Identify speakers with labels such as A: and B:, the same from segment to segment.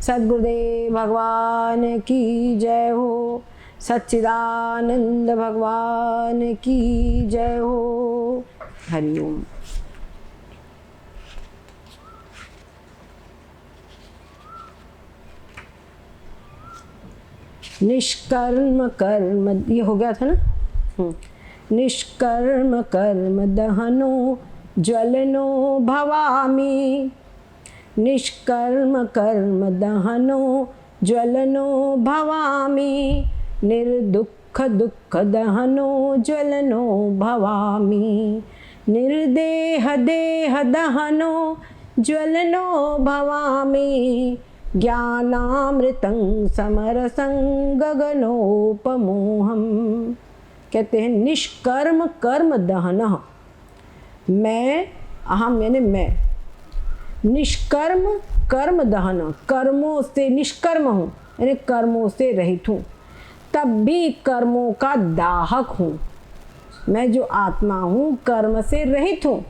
A: सद्गुरुदेव भगवान की जय हो। सच्चिदानंद भगवान की जय हो। हरिओम। निष्कर्म कर्म, ये हो गया था ना। निष्कर्म कर्म दहनो ज्वलनो भवामि। निष्कर्म कर्म दहनो ज्वलनो भवामि। निर्दुःख दुःख दहनो ज्वलनो भवामि। निर्देह देह दहनो ज्वलनो भवामि। ज्ञानामृतं समरसं गगनोपमोहम। कहते हैं निष्कर्म कर्म दहनः, मैं अहम यानी मैं, निष्कर्म कर्म दहन, कर्मों से निष्कर्म हूँ यानी कर्मों से रहित हूँ, तब भी कर्मों का दाहक हूँ। मैं जो आत्मा हूँ कर्म से रहित हूँ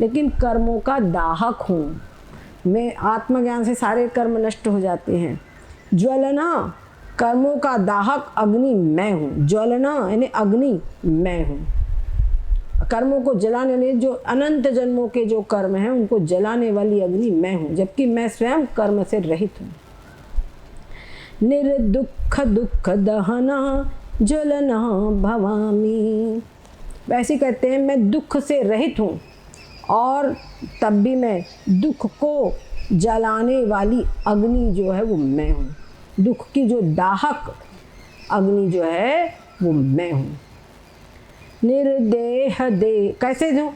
A: लेकिन कर्मों का दाहक हूँ। मैं आत्मज्ञान से सारे कर्म नष्ट हो जाते हैं। ज्वलना, कर्मों का दाहक अग्नि मैं हूँ। ज्वलना यानी अग्नि मैं हूँ। कर्मों को जलाने वाले जो अनंत जन्मों के जो कर्म हैं उनको जलाने वाली अग्नि मैं हूँ, जबकि मैं स्वयं कर्म से रहित हूँ। निर्दुःख दुःख दहना ज्वलना भवामि। वैसे कहते हैं मैं दुख से रहित हूँ और तब भी मैं दुख को जलाने वाली अग्नि जो है वो मैं हूँ। दुख की जो दाहक अग्नि जो है वो मैं हूँ। निर्देह देह, कैसे दूँ?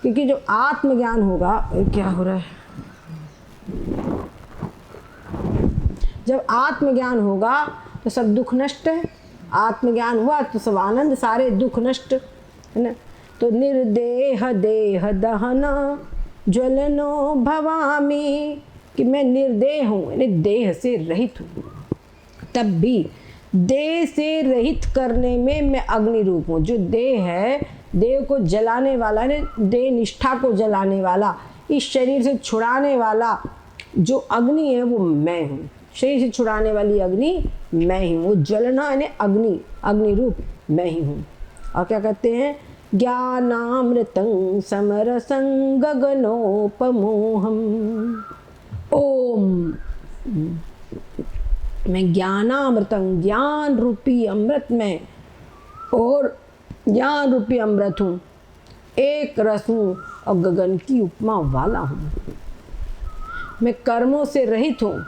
A: क्योंकि जो आत्मज्ञान होगा, क्या हो रहा है, जब आत्मज्ञान होगा तो सब दुख नष्ट है। आत्मज्ञान हुआ तो सब आनंद, सारे दुख नष्ट है ना। तो निर्देह देह दहन ज्वलनो भवामि, कि मैं निर्देह हूँ यानी देह से रहित हूँ, तब भी देह से रहित करने में मैं अग्नि रूप हूँ। जो देह है, देह को जलाने वाला ने, देह निष्ठा को जलाने वाला, इस शरीर से छुड़ाने वाला जो अग्नि है वो मैं हूँ। शरीर से छुड़ाने वाली अग्नि मैं ही हूँ। ज्वलना यानी अग्नि, अग्नि रूप मैं ही हूँ। और क्या कहते हैं, ज्ञानामृतं समरसं गगनोपमोहम। ओम, मैं ज्ञानामृतं, ज्ञान रूपी अमृत में, और ज्ञान रूपी अमृत हूँ, एक रस हूँ और गगन की उपमा वाला हूँ। मैं कर्मों से रहित हूँ,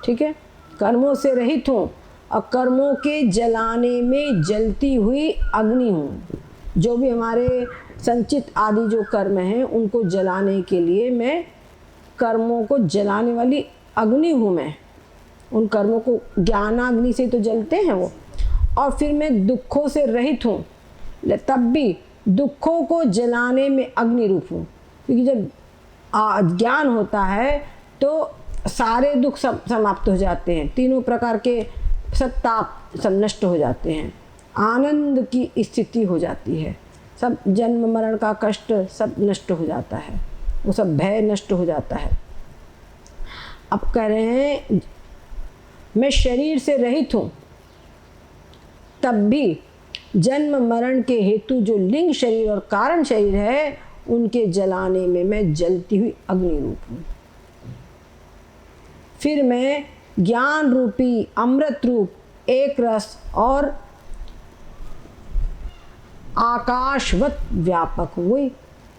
A: ठीक है, कर्मों से रहित हूँ और कर्मों के जलाने में जलती हुई अग्नि हूँ। जो भी हमारे संचित आदि जो कर्म हैं उनको जलाने के लिए मैं कर्मों को जलाने वाली अग्नि हूँ। मैं उन कर्मों को ज्ञानाग्नि से तो जलते हैं वो। और फिर मैं दुखों से रहित हूँ, तब भी दुखों को जलाने में अग्नि रूप हूँ। क्योंकि जब ज्ञान होता है तो सारे दुख सब समाप्त हो जाते हैं, तीनों प्रकार के सब ताप सब नष्ट हो जाते हैं, आनंद की स्थिति हो जाती है, सब जन्म मरण का कष्ट सब नष्ट हो जाता है, वो सब भय नष्ट हो जाता है। अब कह रहे हैं मैं शरीर से रहित हूँ, तब भी जन्म मरण के हेतु जो लिंग शरीर और कारण शरीर है उनके जलाने में मैं जलती हुई अग्नि रूप हूँ। फिर मैं ज्ञान रूपी अमृत रूप एक रस और आकाशवत व्यापक हुई।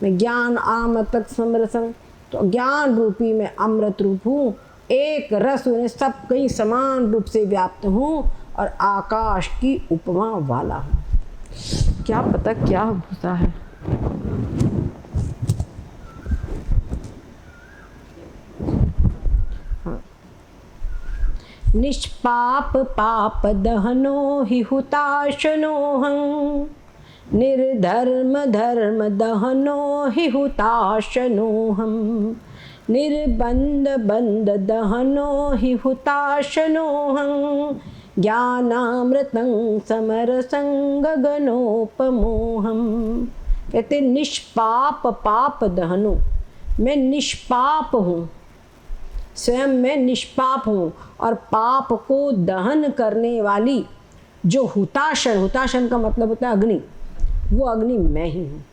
A: मैं ज्ञान अमृत समरसं, तो ज्ञान रूपी मैं अमृत रूप हूँ, एक रस में सब कहीं समान रूप से व्याप्त हूँ और आकाश की उपमा वाला हूँ। क्या पता क्या होता है। निष्पाप पाप दहनो हि हुताशनोहं। निर्धर्म धर्म दहनो हि हुताशनोहं। निर्बंध बंध दहनो हि हुताशनोहं। ज्ञानामृतं समरसं गगनोपमोहम। कहते निष्पाप पाप दहनो, मैं निष्पाप हूँ, स्वयं मैं निष्पाप हूँ। और पाप को दहन करने वाली जो हुताशन, हुताशन का मतलब होता है अग्नि, वो अग्नि मैं ही हूँ।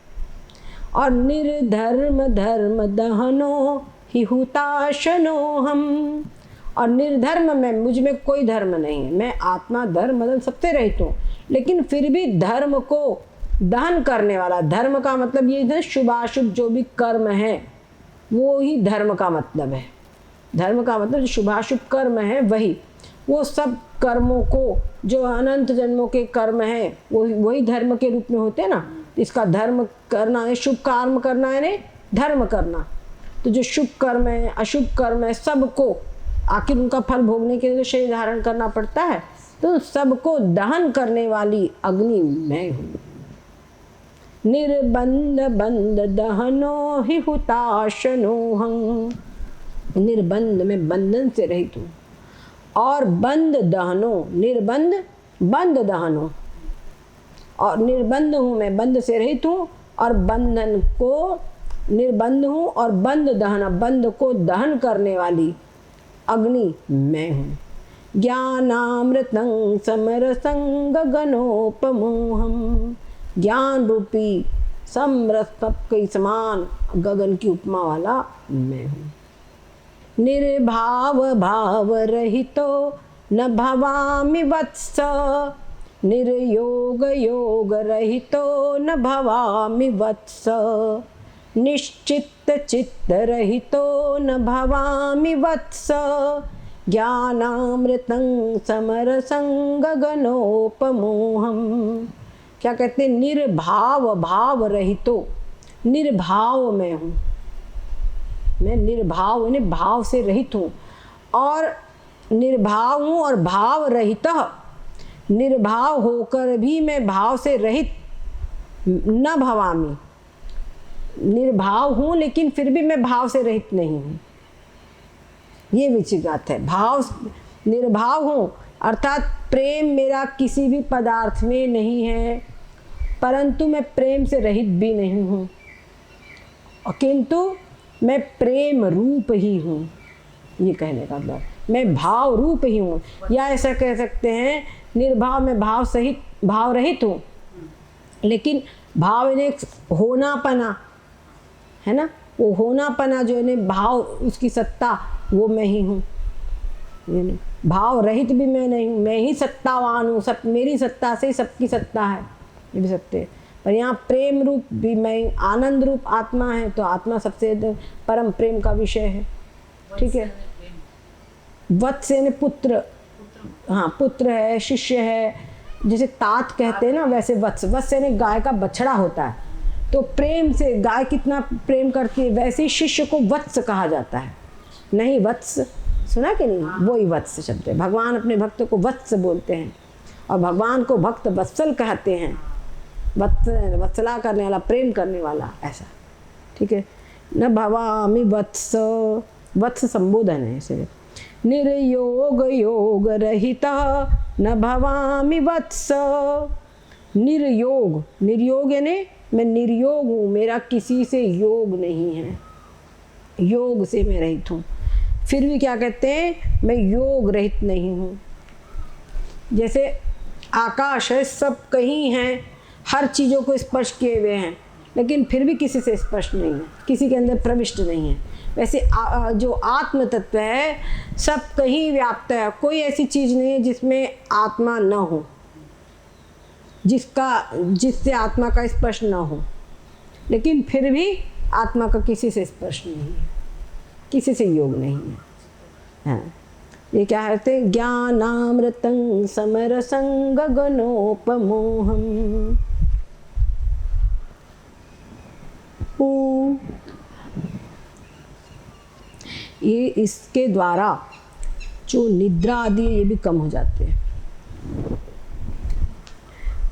A: और निर्धर्म धर्म दहनो ही हुताशनो हम। और निर्धर्म में, मुझ में कोई धर्म नहीं है, मैं आत्मा धर्म मदन सबसे रहित हूँ, लेकिन फिर भी धर्म को दहन करने वाला, धर्म का मतलब ये है शुभाशुभ जो भी कर्म है वो ही धर्म का मतलब है। धर्म का मतलब जो शुभाशुभ कर्म है वही, वो सब कर्मों को जो अनंत जन्मों के कर्म हैं वही धर्म के रूप में होते हैं ना। इसका धर्म करना है, शुभ कर्म करना है, ने धर्म करना। तो जो शुभ कर्म है अशुभ कर्म है सबको आखिर उनका फल भोगने के लिए शरीर धारण करना पड़ता है, तो सबको दहन करने वाली अग्नि मैं हूँ। निर्बंध बंध दहनो ही हुताशनो हम। निर्बंध में बंधन से रहित हूँ, और बंध दहनो, निर्बंध बंध दहनो, और निर्बंध हूँ मैं, बंध से रहित हूँ, और बंधन को निर्बंध हूँ, और बंध दहन, बंध को दहन करने वाली अग्नि मैं हूँ। ज्ञानामृतं समरसं गगनोपमोहम। ज्ञान रूपी समरस के समान गगन की उपमा वाला मैं हूँ। निर्भाव भाव रहितो न भवामि वत्स। निर्योग योग रहितो न भवामि वत्स। निश्चित चित्त रहितो न भवामि वत्स। ज्ञानामृतं समरसं गगनोपमोहम। क्या कहते हैं? निर्भाव भाव रहितो, निर्भाव मैं हूँ, मैं निर्भाव यानी भाव से रहित हूँ, और निर्भाव हूँ और भाव रहित। निर्भाव होकर भी मैं भाव से रहित न भवामी, निर्भाव हूँ लेकिन फिर भी मैं भाव से रहित नहीं हूँ, ये विचित्र बात है। भाव निर्भाव हूँ अर्थात प्रेम मेरा किसी भी पदार्थ में नहीं है, परंतु मैं प्रेम से रहित भी नहीं हूँ, किंतु मैं प्रेम रूप ही हूँ, ये कहने का मतलब मैं भाव रूप ही हूँ। या ऐसा कह सकते हैं निर्भाव में भाव सहित, भाव रहित हूँ, लेकिन भाव ने होनापना है ना, वो होनापना जो है भाव, उसकी सत्ता वो मैं ही हूँ। भाव रहित भी मैं नहीं हूँ, मैं ही सत्तावान हूँ, सब मेरी सत्ता से ही सबकी सत्ता है, ये भी सत्य है। पर यहाँ प्रेम रूप भी मैं, आनंद रूप आत्मा है, तो आत्मा सबसे परम प्रेम का विषय है। ठीक है, वत्स यानी पुत्र, हाँ पुत्र है, शिष्य है, जैसे तात कहते हैं ना, वैसे वत्स, वत्स यानी गाय का बछड़ा होता है। तो प्रेम से गाय कितना प्रेम करती है, वैसे ही शिष्य को वत्स कहा जाता है। नहीं वत्स सुना कि नहीं, वही वत्स शब्द है। भगवान अपने भक्त को वत्स बोलते हैं, और भगवान को भक्त वत्सल कहते हैं, वत्सला करने वाला, प्रेम करने वाला, ऐसा। ठीक है, न भवामि वत्स, वत्स संबोधन है इसे। निर्योग योग रहिता न भवामि वत्स। निर्योग, निर्योग यानी मैं निर्योग हूँ, मेरा किसी से योग नहीं है, योग से मैं रहित हूँ। फिर भी क्या कहते हैं, मैं योग रहित नहीं हूँ। जैसे आकाश है, सब कहीं हैं, हर चीज़ों को स्पर्श किए हुए हैं, लेकिन फिर भी किसी से स्पर्श नहीं है, किसी के अंदर प्रविष्ट नहीं है। वैसे जो आत्म तत्व है सब कहीं व्याप्त है, कोई ऐसी चीज़ नहीं है जिसमें आत्मा न हो, जिससे आत्मा का स्पर्श न हो, लेकिन फिर भी आत्मा का किसी से स्पर्श नहीं है, किसी से योग नहीं है। हाँ, ये क्या कहते हैं, ज्ञानामृतं समरसं गगनोपमोहम। ये इसके द्वारा जो निद्रा आदि ये भी कम हो जाते हैं।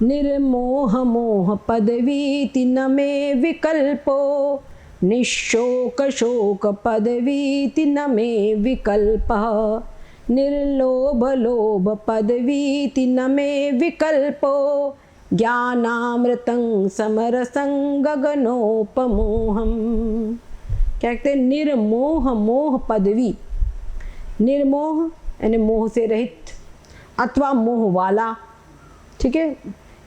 A: निर्मोह मोह पदवीति न मे विकल्पो, निशोक शोक पदवीति न मे विकल्पः। निर्लोभ लोभ पदवीति न मे विकल्पो, ज्ञानामृतं समरसं गगनोपमोहम। क्या कहते हैं, निर्मोह मोह पदवी। निर्मोह यानी मोह से रहित अथवा मोह वाला, ठीक है।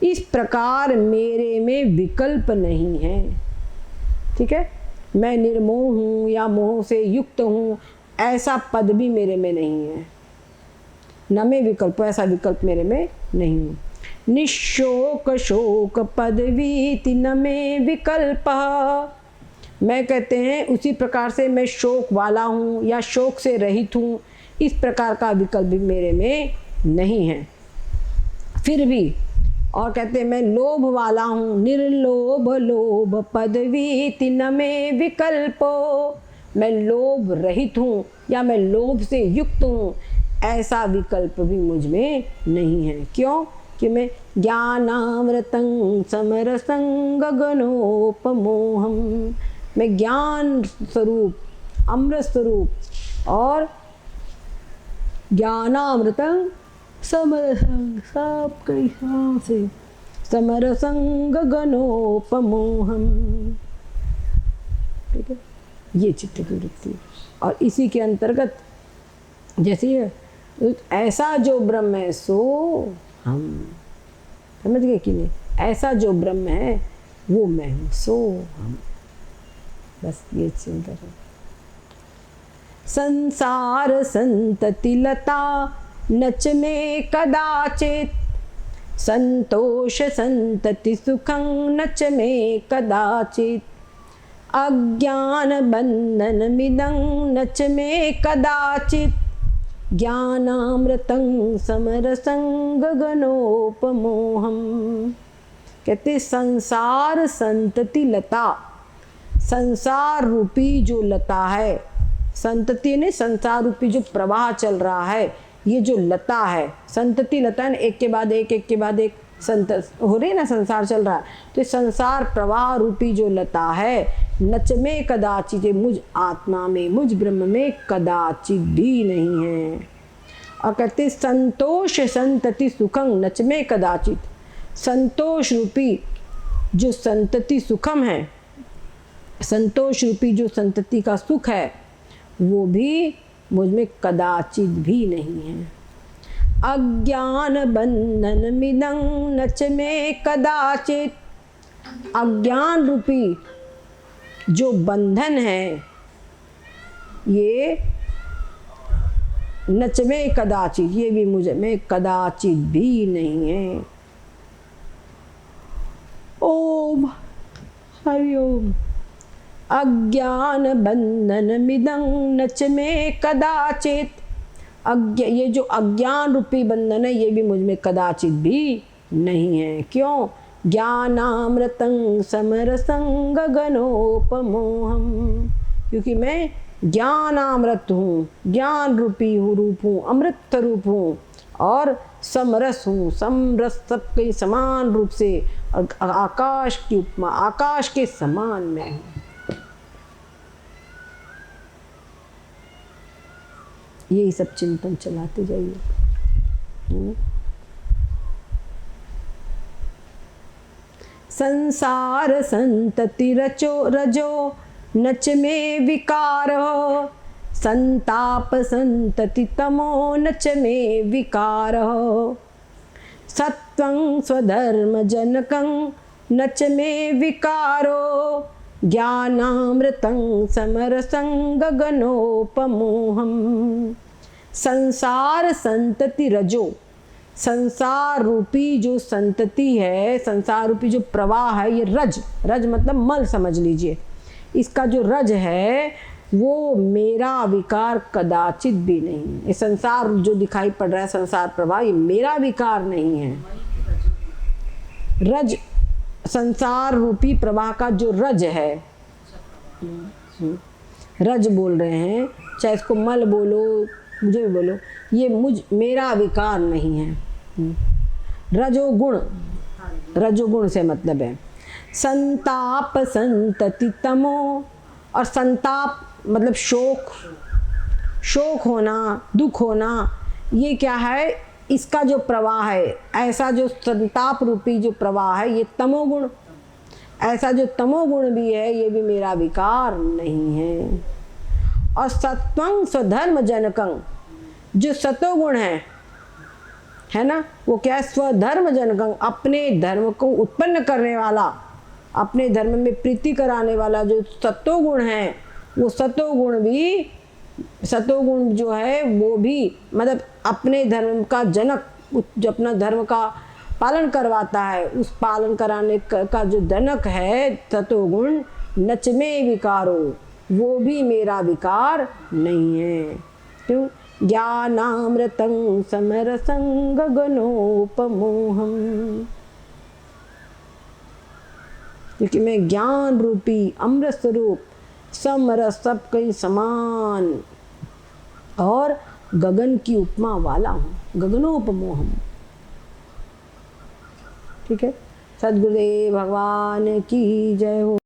A: इस प्रकार मेरे में विकल्प नहीं है, ठीक है। मैं निर्मोह हूँ या मोह से युक्त हूँ, ऐसा पद भी मेरे में नहीं है। न में विकल्प, ऐसा विकल्प मेरे में नहीं है। निशोक शोक पदवीति न में विकल्प। मैं कहते हैं उसी प्रकार से मैं शोक वाला हूँ या शोक से रहित हूँ, इस प्रकार का विकल्प भी मेरे में नहीं है। फिर भी और कहते हैं मैं लोभ वाला हूँ, निर्लोभ लोभ पदवीति न में विकल्पो। मैं लोभ रहित हूँ या मैं लोभ से युक्त हूँ, ऐसा विकल्प भी मुझ में नहीं है। क्यों? कि मैं ज्ञानामृतं समरसं गगनोपमोहम। मैं ज्ञान स्वरूप, अमृत स्वरूप और ज्ञानामृतं समरसं, सब कैसा से समरसं गगनोपमोहम, ठीक है। ये चित्त की वृत्ति। और इसी के अंतर्गत जैसे ऐसा जो ब्रह्म है सो हम, समझ गए कि नहीं? ऐसा जो ब्रह्म है वो मैं हूँ, सो हम, बस ये चिंतन है। संसार संतति लता नच में कदाचित, संतोष संतति सुखं नच में कदाचित, अज्ञान बंधन मिदं नच में कदाचित, ज्ञानामृतं समरसं गगनोपमोहम। कहते संसार संतति लता, संसार रूपी जो लता है, संतति ने संसार रूपी जो प्रवाह चल रहा है, ये जो लता है, संतति लता है, एक के बाद एक, एक के बाद एक संत हो रही ना, संसार चल रहा है। तो संसार प्रवाह रूपी जो लता है, नच में कदाचित, मुझ आत्मा में, मुझ ब्रह्म में कदाचित भी नहीं है। और कहते संतोष संतति सुखं नच में कदाचित, संतोष रूपी जो संतति सुखम है, संतोष रूपी जो संतति का सुख है, वो भी मुझ में कदाचित भी नहीं है। अज्ञान बंधन मिदं नच में कदाचित, अज्ञान रूपी जो बंधन है ये नच में कदाचित, ये भी मुझ में कदाचित भी नहीं है। ओम हरि ओम। अज्ञान बंधन मिदं नच में कदाचित, ये जो अज्ञान रूपी बंधन है ये भी मुझ में कदाचित भी नहीं है। क्यों? ज्ञानामृतं समरसं गगनोपमोहम, क्योंकि मैं ज्ञानामृत हूँ, ज्ञान रूपी हूँ, रूप हूँ, अमृत रूप हूँ और समरस हूँ, समरस सबके समान रूप से, और आकाश की उपमा, आकाश के समान मैं हूँ। यही सब चिंतन चलाते जाइए। संसार संतति रचो रजो नच में विकार, संताप संतति तमो नच में विकार, सत्वं स्वधर्म जनकं नच में विकारो, ज्ञानामृतं समरसं गगनोपमोहम। संसार संतति रजो, संसार रूपी जो संतति है, संसार रूपी जो प्रवाह है, ये रज, रज मतलब मल समझ लीजिए। इसका जो रज है वो मेरा विकार कदाचित भी नहीं। ये संसार जो दिखाई पड़ रहा है, संसार प्रवाह, ये मेरा विकार नहीं है। रज संसार रूपी प्रवाह का जो रज है, रज बोल रहे हैं, चाहे इसको मल बोलो, मुझे भी बोलो, ये मेरा विकार नहीं है। रजोगुण, रजोगुण से मतलब है संताप संतति तमो, और संताप मतलब शोक, शोक होना, दुख होना, ये क्या है? इसका जो प्रवाह है, ऐसा जो संताप रूपी जो प्रवाह है, ये तमोगुण। ऐसा जो तमोगुण भी है ये भी मेरा विकार नहीं है। और सत्वं स्वधर्म जनकं, जो सतोगुण है ना, वो क्या है? स्वधर्म जनकं, अपने धर्म को उत्पन्न करने वाला, अपने धर्म में प्रीति कराने वाला जो सतोगुण है, वो सतोगुण जो है वो भी मतलब अपने धर्म का जनक, जो अपना धर्म का पालन करवाता है, उस पालन कराने का जो जनक है सतोगुण, नच में विकारो, वो भी मेरा विकार नहीं है। क्यों? ज्ञानामृतं समरसं गगनोपमोहम, क्योंकि मैं ज्ञान रूपी अमृत स्वरूप समरस, सब कहीं समान और गगन की उपमा वाला हूँ, गगनोपमोहम। ठीक है। सद्गुरुदेव भगवान की जय हो।